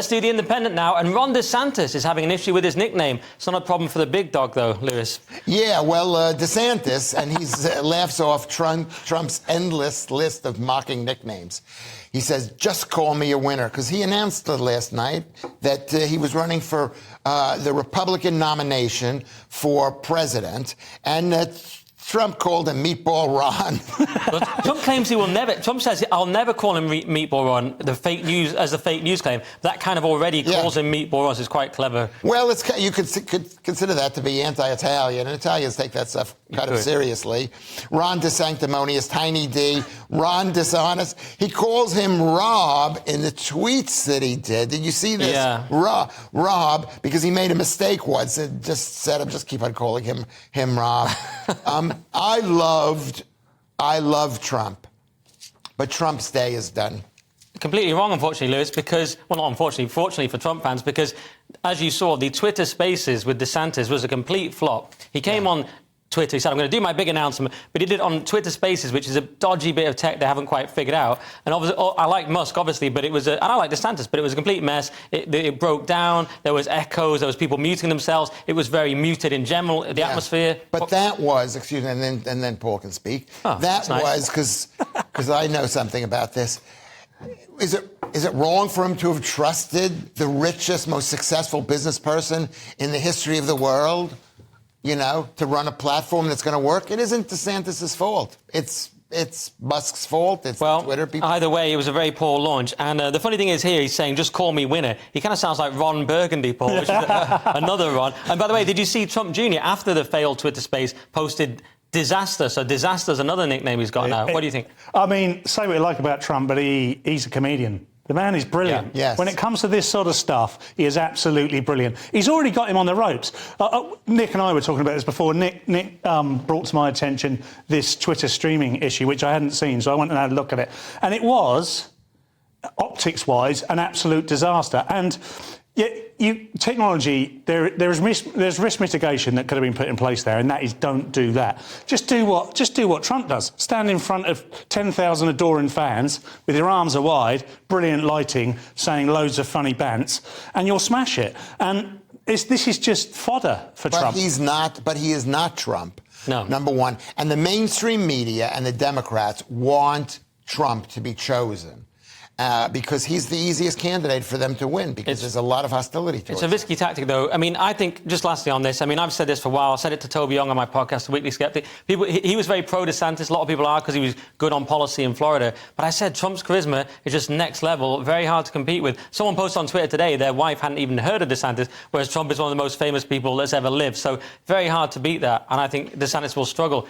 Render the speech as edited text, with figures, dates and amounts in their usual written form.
Let's do The Independent now. And Ron DeSantis is having an issue with his nickname. It's not a problem for the big dog, though, Lewis. Yeah, well, DeSantis, and he laughs off Trump's endless list of mocking nicknames. He says, just call me a winner, because he announced last night that he was running for the Republican nomination for president, and that Trump called him Meatball Ron. Trump claims he will never. Trump says, I'll never call him Meatball Ron, the fake news claim. That kind of already calls him Meatball Ron, so it's quite clever. Well, you could consider that to be anti-Italian, and Italians take that stuff kind of seriously. Ron DeSanctimonious, Tiny D, Ron Dishonest. He calls him Rob in the tweets that he did. Did you see this? Yeah. Rob, because he made a mistake once and just said, I'm just keep on calling him Rob. I love Trump, but Trump's day is done. Completely wrong, unfortunately, Lewis, because, well, not unfortunately, fortunately for Trump fans, because, as you saw, the Twitter Spaces with DeSantis was a complete flop. He came on Twitter, he said, I'm going to do my big announcement, but he did it on Twitter Spaces, which is a dodgy bit of tech they haven't quite figured out. And obviously, I like Musk, obviously, but it was and I like DeSantis, but it was a complete mess. It broke down, there was echoes, there was people muting themselves, it was very muted in general, the atmosphere. But that was, excuse me, and then Paul can speak. That was, because I know something about this. Is it wrong for him to have trusted the richest, most successful business person in the history of the world, you know, to run a platform that's going to work? It isn't DeSantis' fault. It's Musk's fault. It's Twitter people. Either way, it was a very poor launch. And the funny thing is here, he's saying, just call me winner. He kind of sounds like Ron Burgundy, Paul, which is another Ron. And by the way, did you see Trump Jr., after the failed Twitter space, posted Disaster? So Disaster's another nickname he's got now. What do you think? I mean, say what you like about Trump, but he's a comedian. The man is brilliant. Yeah. Yes. When it comes to this sort of stuff, he is absolutely brilliant. He's already got him on the ropes. Nick and I were talking about this before. Nick brought to my attention this Twitter streaming issue, which I hadn't seen, so I went and had a look at it. And it was, optics-wise, an absolute disaster. And technology, there's risk mitigation that could have been put in place there, and that is, don't do that. Just do what Trump does. Stand in front of 10,000 adoring fans with your arms are wide, brilliant lighting, saying loads of funny bants, and you'll smash it. And this is just fodder for Trump. But he is not Trump. No. Number one. And the mainstream media and the Democrats want Trump to be chosen. Because he's the easiest candidate for them to win, because there's a lot of hostility towards It's a risky tactic, though. I mean, I think, just lastly on this, I mean, I've said this for a while. I said it to Toby Young on my podcast, The Weekly Skeptic. He was very pro-DeSantis. A lot of people are, because he was good on policy in Florida. But I said Trump's charisma is just next level, very hard to compete with. Someone posted on Twitter today their wife hadn't even heard of DeSantis, whereas Trump is one of the most famous people that's ever lived. So very hard to beat that. And I think DeSantis will struggle.